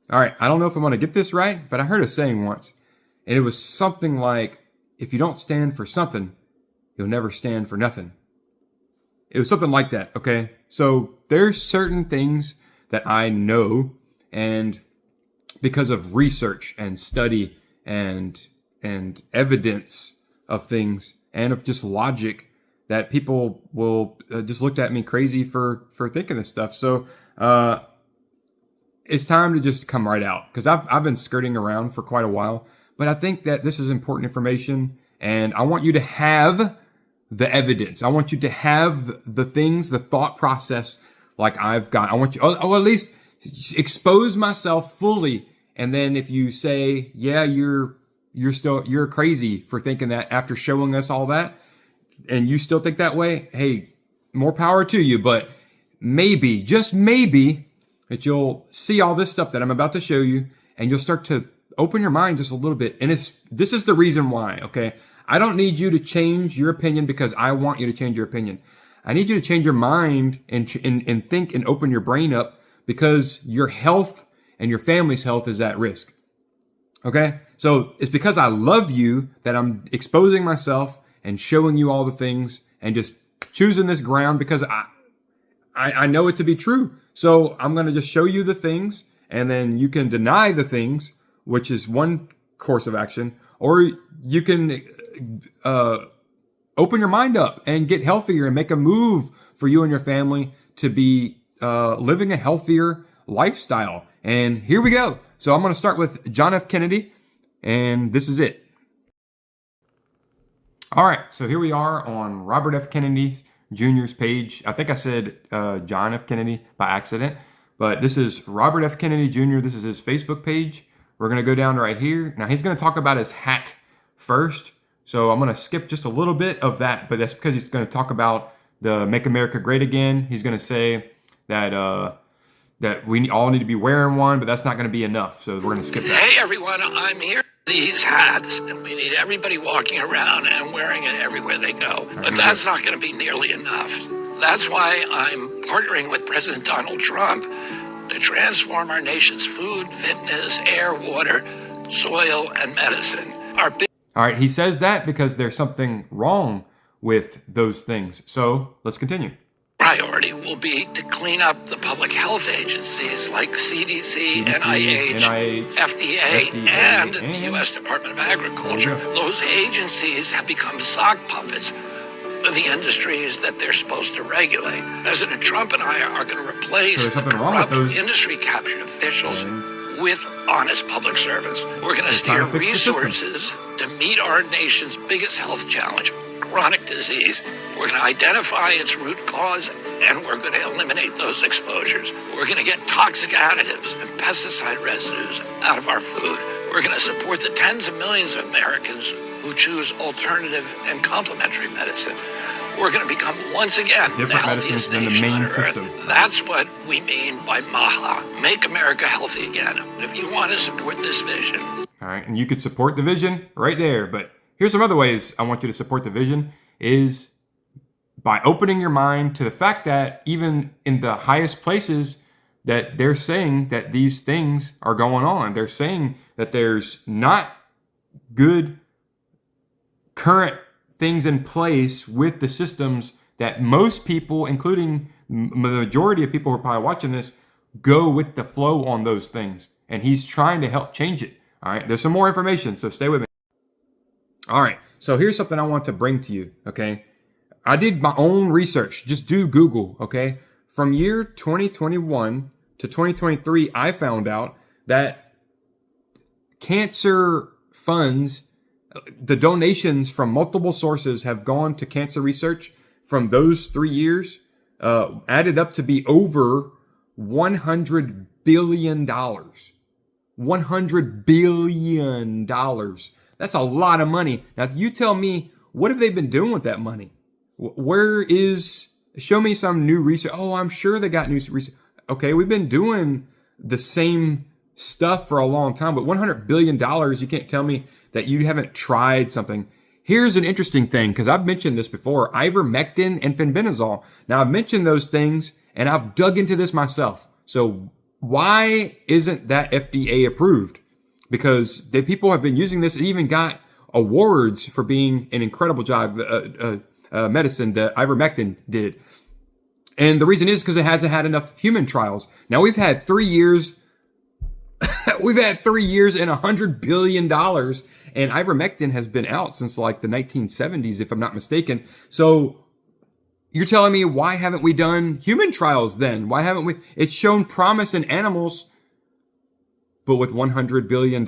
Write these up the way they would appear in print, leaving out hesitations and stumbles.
All right, I don't know if I'm going to get this right, but I heard a saying once, and it was something like, if you don't stand for something, you'll never stand for nothing. It was something like that, okay? So there's certain things that I know, and because of research and study and evidence of things and of just logic, that people will just look at me crazy for thinking this stuff. So it's time to just come right out, because I've been skirting around for quite a while, but I think that this is important information, and I want you to have the evidence. I want you to have the things, the thought process like I've got. I want you, or at least expose myself fully. And then if you say, yeah, you're crazy for thinking that after showing us all that, and you still think that way, hey, more power to you. But maybe, just maybe, that you'll see all this stuff that I'm about to show you, and you'll start to open your mind just a little bit. And this is the reason why, okay? I don't need you to change your opinion because I want you to change your opinion. I need you to change your mind and think and open your brain up, because your health and your family's health is at risk. Okay? So it's because I love you that I'm exposing myself and showing you all the things and just choosing this ground, because I know it to be true. So I'm going to just show you the things, and then you can deny the things, which is one course of action, or you can open your mind up and get healthier and make a move for you and your family to be living a healthier lifestyle. And here we go. So I'm going to start with John F. Kennedy, and this is it. All right, so here we are on Robert F. Kennedy Jr.'s page. I think I said John F. Kennedy by accident, but this is Robert F. Kennedy Jr. This is his Facebook page. We're going to go down right here. Now he's going to talk about his hat first. So I'm going to skip just a little bit of that, but that's because he's going to talk about the Make America Great Again. He's going to say that that we all need to be wearing one, but that's not going to be enough. So we're going to skip that. Hey everyone, I'm here. These hats, and we need everybody walking around and wearing it everywhere they go. But that's not going to be nearly enough. That's why I'm partnering with President Donald Trump to transform our nation's food, fitness, air, water, soil, and medicine. All right, he says that because there's something wrong with those things. So let's continue. Priority will be to clean up the public health agencies like CDC, NIH, FDA, and the U.S. Department of Agriculture. Those agencies have become sock puppets for the industries that they're supposed to regulate. President Trump and I are going to replace the corrupt industry captured officials with honest public servants. We're going to steer resources to meet our nation's biggest health challenge, chronic disease. We're going to identify its root cause, and we're going to eliminate those exposures. We're going to get toxic additives and pesticide residues out of our food. We're going to support the tens of millions of Americans who choose alternative and complementary medicine. We're going to become, once again, the healthiest nation on Earth. That's what we mean by MAHA, Make America Healthy Again. If you want to support this vision. All right, and you could support the vision right there. But here's some other ways I want you to support the vision is by opening your mind to the fact that even in the highest places that they're saying that these things are going on. They're saying that there's not good current things in place with the systems that most people, including the majority of people who are probably watching this, go with the flow on those things. And he's trying to help change it. All right, there's some more information, so stay with me. All right, so here's something I want to bring to you, okay? I did my own research. Just do Google, okay? From year 2021 to 2023, I found out that cancer funds, the donations from multiple sources have gone to cancer research from those 3 years, added up to be over $100 billion. $100 billion. That's a lot of money. Now, you tell me, what have they been doing with that money? Show me some new research. Oh, I'm sure they got new research. Okay, we've been doing the same stuff for a long time, but $100 billion, you can't tell me that you haven't tried something. Here's an interesting thing, because I've mentioned this before, ivermectin and fenbendazole. Now, I've mentioned those things, and I've dug into this myself. So why isn't that FDA approved? Because the people have been using this and even got awards for being an incredible job, medicine that ivermectin did. And the reason is because it hasn't had enough human trials. Now we've had 3 years. We've had 3 years and $100 billion. And ivermectin has been out since like the 1970s, if I'm not mistaken. So you're telling me, why haven't we done human trials then? Why haven't we? It's shown promise in animals, but with $100 billion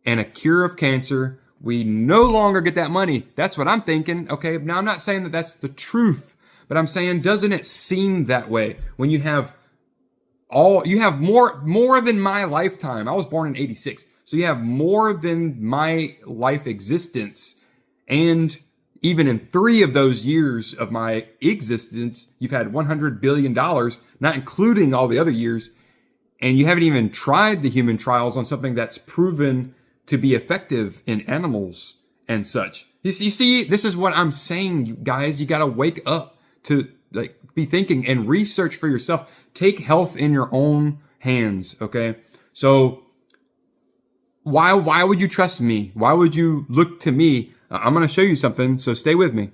and a cure of cancer, we no longer get that money. That's what I'm thinking. Okay, now I'm not saying that that's the truth, but I'm saying, doesn't it seem that way when you have more than my lifetime? I was born in 86. So you have more than my life existence. And even in 3 of those years of my existence, you've had $100 billion, not including all the other years. And you haven't even tried the human trials on something that's proven to be effective in animals and such. You see, this is what I'm saying, you guys. You got to wake up to be thinking and research for yourself. Take health in your own hands, okay? So why would you trust me? Why would you look to me? I'm going to show you something, so stay with me.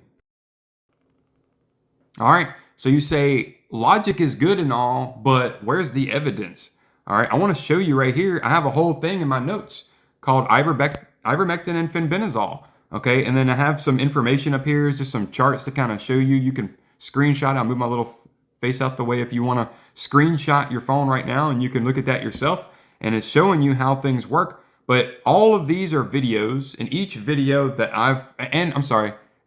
All right, so you say logic is good and all, but where's the evidence? All right, I want to show you right here. I have a whole thing in my notes called ivermectin and fenbendazole, okay? And then I have some information up here, just some charts to kind of show you. You can screenshot it. I'll move my little face out the way if you want to screenshot your phone right now, and you can look at that yourself. And it's showing you how things work. But all of these are videos, and each video that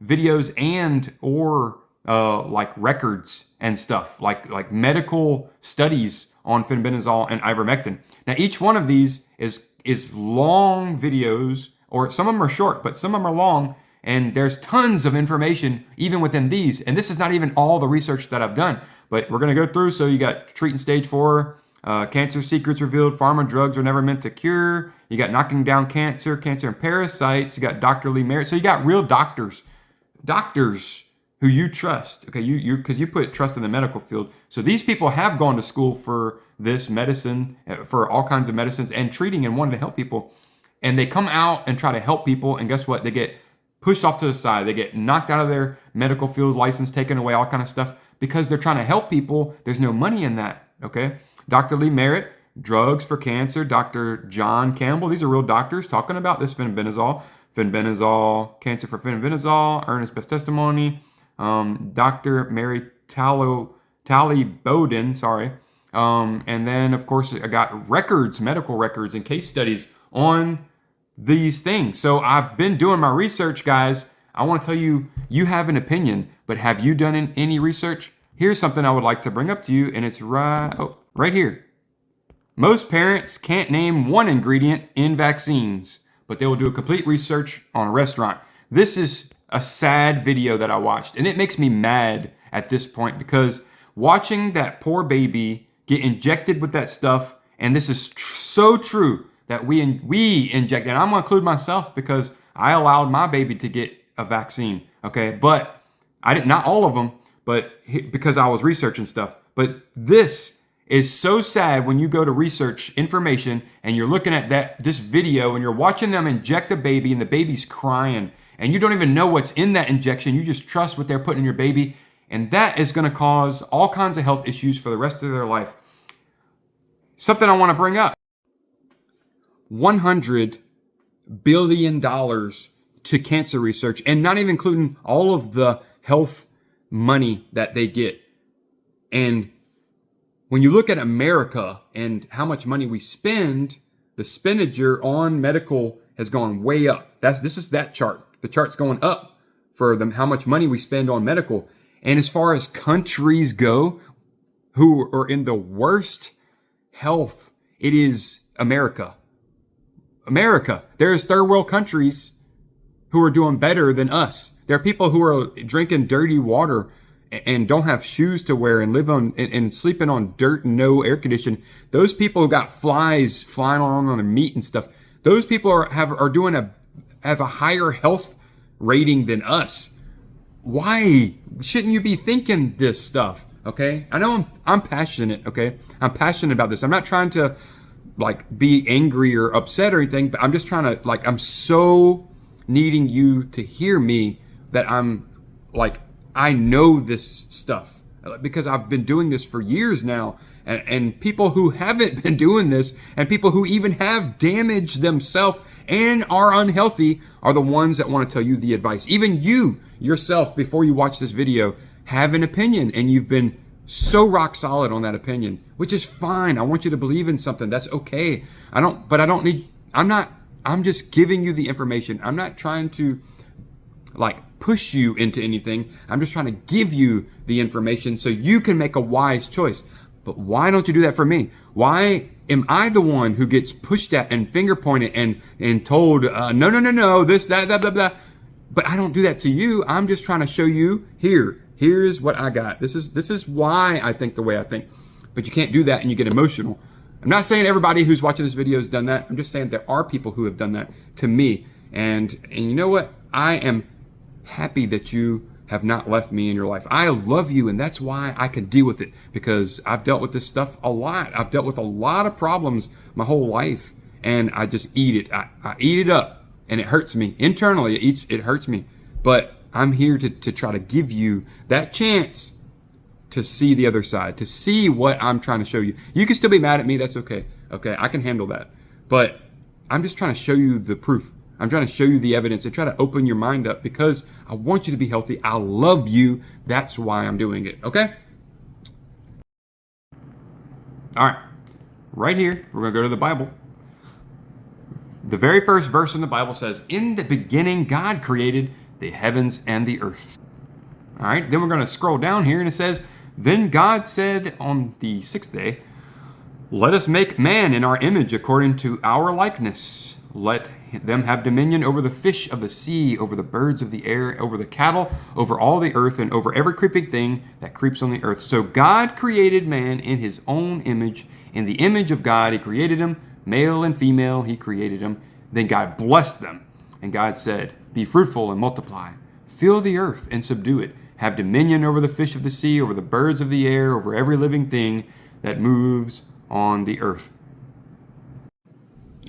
videos and or like records and stuff, like medical studies on fenbendazole and ivermectin. Now, each one of these is long videos, or some of them are short, but some of them are long. And there's tons of information even within these. And this is not even all the research that I've done, but we're going to go through. So you got treating stage 4, cancer secrets revealed, pharma drugs were never meant to cure. You got knocking down cancer and parasites. You got Dr. Lee Merritt. So you got real doctors who you trust. Okay, because you put trust in the medical field. So these people have gone to school for this medicine, for all kinds of medicines and treating and wanting to help people. And they come out and try to help people. And guess what? They get pushed off to the side. They get knocked out of their medical field license, taken away, all kind of stuff, because they're trying to help people. There's no money in that, okay? Dr. Lee Merritt, drugs for cancer. Dr. John Campbell, these are real doctors talking about this fenbendazole, cancer for fenbendazole, Ernest Best Testimony, Dr. Mary Tally Bowden, and then, of course, I got medical records and case studies on these things. So I've been doing my research, guys. I want to tell you, you have an opinion, but have you done any research? Here's something I would like to bring up to you, and it's right here. Most parents can't name one ingredient in vaccines, but they will do a complete research on a restaurant. This is a sad video that I watched, and it makes me mad at this point, because watching that poor baby get injected with that stuff, and this is so true that we inject, and I'm going to include myself because I allowed my baby to get a vaccine, okay? But I didn't, not all of them, but because I was researching stuff. But this is so sad when you go to research information and you're looking at this video and you're watching them inject a baby and the baby's crying and you don't even know what's in that injection. You just trust what they're putting in your baby, and that is going to cause all kinds of health issues for the rest of their life. Something I want to bring up. $100 billion to cancer research, and not even including all of the health money that they get. And when you look at America and how much money we spend, the expenditure on medical has gone way up. This is that chart. The chart's going up for them, how much money we spend on medical. And as far as countries go who are in the worst health, it is America. There's third world countries who are doing better than us. There are people who are drinking dirty water and don't have shoes to wear and live on and sleeping on dirt and no air conditioning. Those people who got flies flying on their meat and stuff, those people have a higher health rating than us. Why shouldn't you be thinking this stuff? Okay, I know I'm passionate. Okay, I'm passionate about this. I'm not trying to like be angry or upset or anything, but I'm just trying to like, I'm so needing you to hear me that I'm like, I know this stuff because I've been doing this for years now. And people who haven't been doing this and people who even have damaged themselves and are unhealthy are the ones that want to tell you the advice. Even you yourself, before you watch this video, have an opinion and you've been so rock solid on that opinion, which is fine. I want you to believe in something. That's okay. I'm just giving you the information. I'm not trying to like push you into anything. I'm just trying to give you the information so you can make a wise choice. But why don't you do that for me? Why am I the one who gets pushed at and finger pointed and told, no, this, that, blah, blah. But I don't do that to you. I'm just trying to show you here's what I got. This is why I think the way I think. But you can't do that and you get emotional. I'm not saying everybody who's watching this video has done that. I'm just saying there are people who have done that to me. And you know what? I am happy that you have not left me in your life. I love you, and that's why I can deal with it, because I've dealt with this stuff a lot. I've dealt with a lot of problems my whole life, and I just eat it. I eat it up, and it hurts me. Internally, it hurts me. But I'm here to try to give you that chance to see the other side, to see what I'm trying to show you. You can still be mad at me. That's okay. Okay, I can handle that. But I'm just trying to show you the proof. I'm trying to show you the evidence and try to open your mind up because I want you to be healthy. I love you. That's why I'm doing it. Okay? All right. Right here, we're going to go to the Bible. The very first verse in the Bible says, "In the beginning, God created the heavens and the earth." All right. Then we're going to scroll down here and it says, "Then God said on the sixth day, let us make man in our image according to our likeness. Let them have dominion over the fish of the sea, over the birds of the air, over the cattle, over all the earth, and over every creeping thing that creeps on the earth." So God created man in his own image. In the image of God, he created him. Male and female, he created them. Then God blessed them. And God said, "Be fruitful and multiply. Fill the earth and subdue it. Have dominion over the fish of the sea, over the birds of the air, over every living thing that moves on the earth."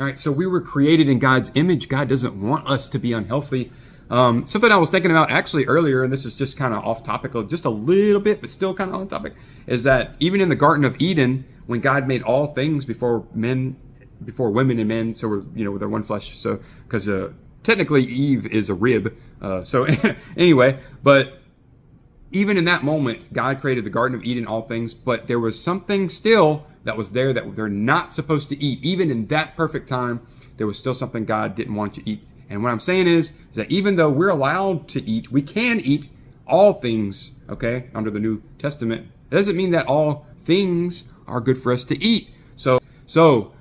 All right, so we were created in God's image. God doesn't want us to be unhealthy. Something I was thinking about actually earlier, and this is just kind of off topic, just a little bit, but still kind of on topic, is that even in the Garden of Eden, when God made all things before women and men, so they're one flesh. So because technically Eve is a rib. So anyway, but even in that moment, God created the Garden of Eden, all things, but there was something still that was there that they're not supposed to eat. Even in that perfect time, there was still something God didn't want to eat. And what I'm saying is that even though we're allowed to eat, we can eat all things, okay, under the New Testament. It doesn't mean that all things are good for us to eat. So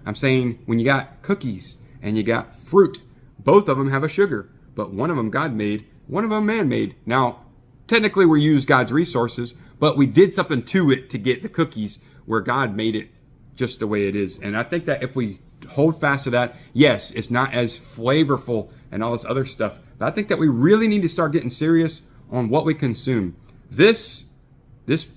I'm saying when you got cookies and you got fruit, both of them have a sugar, but one of them God made, one of them man made. Now, technically we use God's resources, but we did something to it to get the cookies where God made it just the way it is. And I think that if we hold fast to that, yes, it's not as flavorful and all this other stuff, but I think that we really need to start getting serious on what we consume. This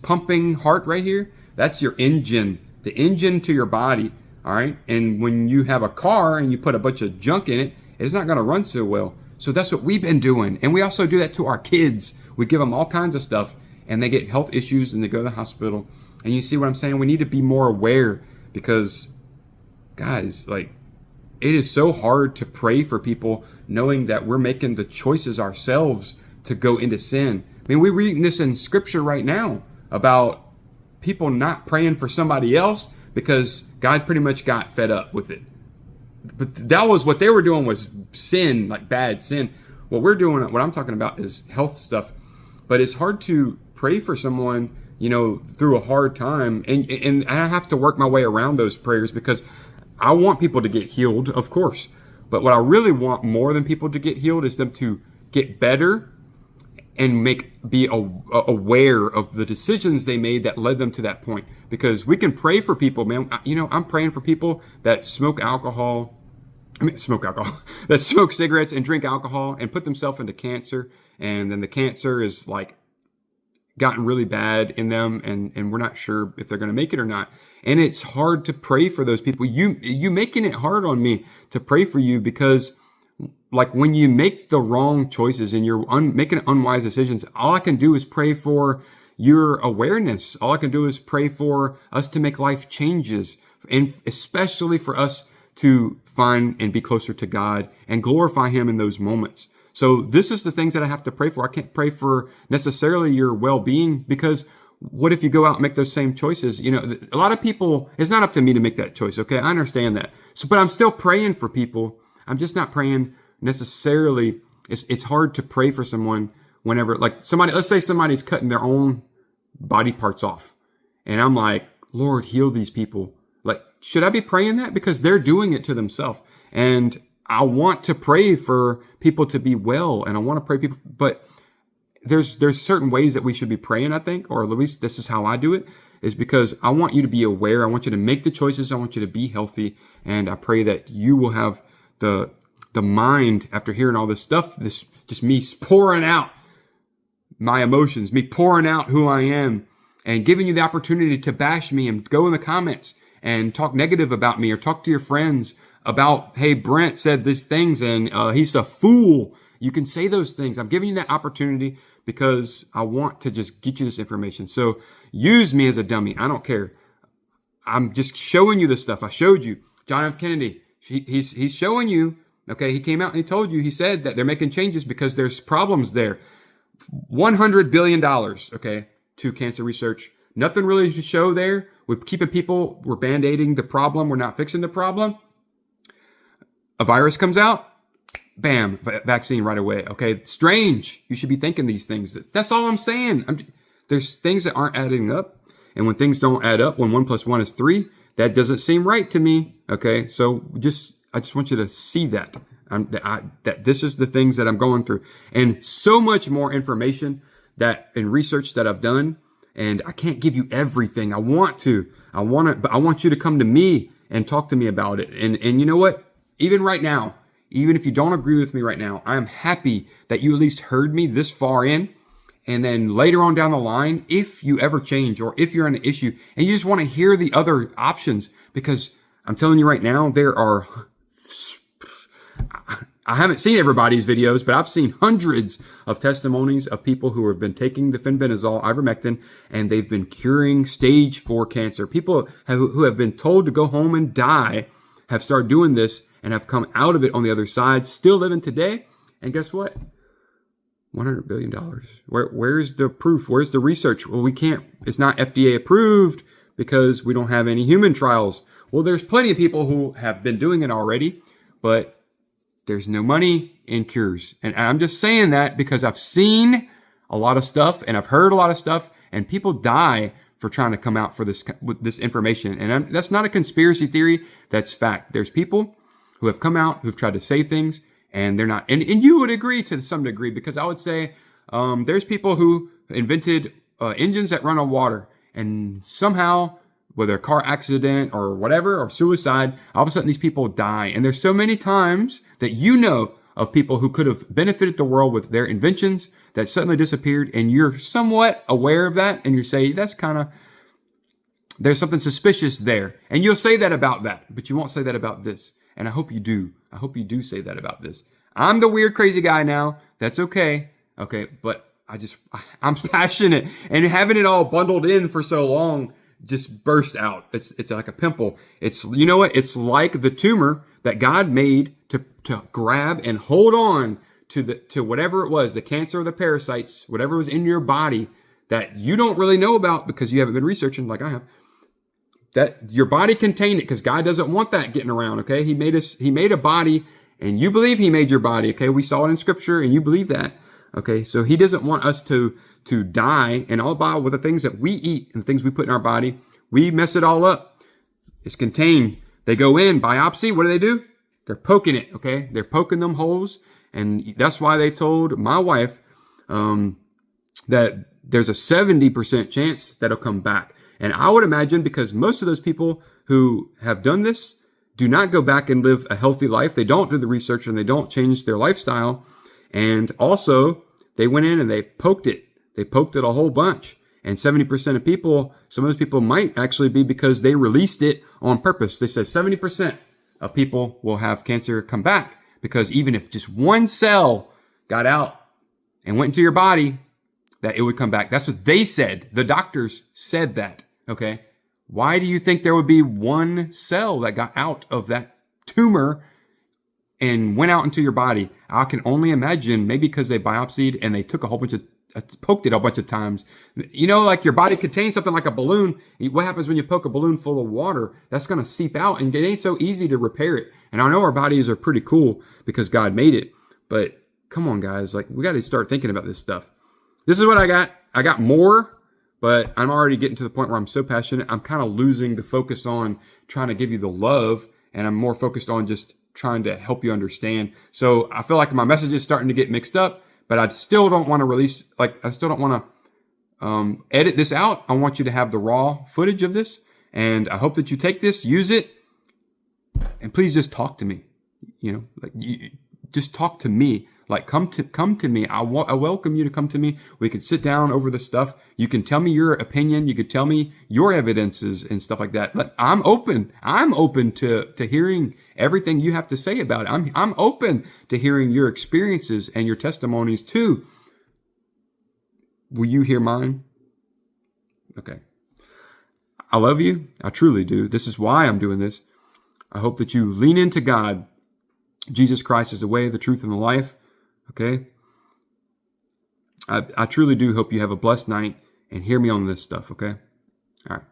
pumping heart right here, that's your engine, the engine to your body, all right? And when you have a car and you put a bunch of junk in it, it's not going to run so well. So that's what we've been doing. And we also do that to our kids. We give them all kinds of stuff and they get health issues and they go to the hospital. And you see what I'm saying? We need to be more aware because, guys, like, it is so hard to pray for people knowing that we're making the choices ourselves to go into sin. I mean, we're reading this in scripture right now about people not praying for somebody else because God pretty much got fed up with it. But that was what they were doing, was sin, like bad sin. What we're doing, what I'm talking about is health stuff. But it's hard to pray for someone, through a hard time. And I have to work my way around those prayers because I want people to get healed, of course. But what I really want more than people to get healed is them to get better and be aware of the decisions they made that led them to that point. Because we can pray for people, man. I'm praying for people that smoke that smoke cigarettes and drink alcohol and put themselves into cancer. And then the cancer is like gotten really bad in them, and we're not sure if they're going to make it or not. And it's hard to pray for those people. You making it hard on me to pray for you, because like when you make the wrong choices and you're making unwise decisions, all I can do is pray for your awareness. All I can do is pray for us to make life changes, and especially for us to find and be closer to God and glorify Him in those moments. So this is the things that I have to pray for. I can't pray for necessarily your well-being, because what if you go out and make those same choices? You know, a lot of people, it's not up to me to make that choice. Okay. I understand that. So, but I'm still praying for people. I'm just not praying necessarily. It's hard to pray for someone whenever, like somebody, let's say somebody's cutting their own body parts off, and I'm like, Lord, heal these people. Like, should I be praying that? Because they're doing it to themselves. And I want to pray for people to be well, and I want to pray people, but there's certain ways that we should be praying, I think, or at least this is how I do it, is because I want you to be aware. I want you to make the choices. I want you to be healthy. And I pray that you will have the mind after hearing all this stuff, this just me pouring out my emotions, me pouring out who I am, and giving you the opportunity to bash me and go in the comments and talk negative about me, or talk to your friends about, hey, Brent said these things and he's a fool. You can say those things. I'm giving you that opportunity because I want to just get you this information. So use me as a dummy. I don't care. I'm just showing you the stuff. I showed you John F. Kennedy. He's showing you. Okay, he came out and he told you. He said that they're making changes because there's problems there. $100 billion, okay, to cancer research. Nothing really to show there. We're keeping people, we're band-aiding the problem. We're not fixing the problem. A virus comes out, bam, vaccine right away. Okay, strange. You should be thinking these things. That's all I'm saying. There's things that aren't adding up. And when things don't add up, when 1 + 1 is 3, that doesn't seem right to me. Okay, so I just want you to see that. That this is the things that I'm going through, and so much more information that in research that I've done. And I can't give you everything. I want to, but I want you to come to me and talk to me about it. And you know what? Even right now, even if you don't agree with me right now, I am happy that you at least heard me this far in. And then later on down the line, if you ever change, or if you're on an issue and you just want to hear the other options, because I'm telling you right now, there are, I haven't seen everybody's videos, but I've seen hundreds of testimonies of people who have been taking the fenbendazole, ivermectin, and they've been curing stage 4 cancer. People who have been told to go home and die have started doing this and have come out of it on the other side, still living today. And guess what? $100 billion. Where's the proof? Where's the research? Well, we can't. It's not FDA approved because we don't have any human trials. Well, there's plenty of people who have been doing it already, but there's no money in cures. And I'm just saying that because I've seen a lot of stuff and I've heard a lot of stuff, and people die for trying to come out for this information. And that's not a conspiracy theory. That's fact. There's people who have come out who've tried to say things, and they're not. And you would agree to some degree, because I would say there's people who invented engines that run on water, and somehow, whether a car accident or whatever, or suicide, all of a sudden these people die. And there's so many times that you know of people who could have benefited the world with their inventions that suddenly disappeared, and you're somewhat aware of that, and you say, that's kind of, there's something suspicious there. And you'll say that about that, but you won't say that about this. And I hope you do. I hope you do say that about this. I'm the weird, crazy guy now. That's okay. Okay, but I'm passionate, and having it all bundled in for so long just burst out. It's like a pimple. It's, you know what? It's like the tumor that God made to grab and hold on to whatever it was, the cancer or the parasites, whatever was in your body that you don't really know about because you haven't been researching like I have. That your body contained it, because God doesn't want that getting around. Okay, He made a body, and you believe He made your body. Okay, we saw it in Scripture, and you believe that. Okay, so He doesn't want us to die, and all about with the things that we eat and the things we put in our body, we mess it all up. It's contained. They go in, biopsy, what do? They're poking it, okay? They're poking them holes, and that's why they told my wife that there's a 70% chance that it'll come back. And I would imagine, because most of those people who have done this do not go back and live a healthy life. They don't do the research, and they don't change their lifestyle. And also, they went in and they poked it. They poked it a whole bunch. And 70% of people, some of those people might actually be because they released it on purpose. They said 70% of people will have cancer come back because even if just one cell got out and went into your body, that it would come back. That's what they said. The doctors said that. Okay. Why do you think there would be one cell that got out of that tumor and went out into your body? I can only imagine maybe because they biopsied and they took a whole bunch of poked it a bunch of times. You know, like your body contains something like a balloon. What happens when you poke a balloon full of water? That's going to seep out, and it ain't so easy to repair it. And I know our bodies are pretty cool because God made it, but come on, guys, like we got to start thinking about this stuff. This is what I got. I got more, but I'm already getting to the point where I'm so passionate. I'm kind of losing the focus on trying to give you the love, and I'm more focused on just trying to help you understand. So I feel like my message is starting to get mixed up. But I still don't want to release, I still don't want to edit this out. I want you to have the raw footage of this. And I hope that you take this, use it, and please just talk to me. Just talk to me. Like, come to me. I welcome you to come to me. We could sit down over the stuff. You can tell me your opinion. You could tell me your evidences and stuff like that. But I'm open. I'm open to hearing everything you have to say about it. I'm open to hearing your experiences and your testimonies too. Will you hear mine? Okay. I love you. I truly do. This is why I'm doing this. I hope that you lean into God. Jesus Christ is the way, the truth, and the life. Okay? I truly do hope you have a blessed night and hear me on this stuff, okay? All right.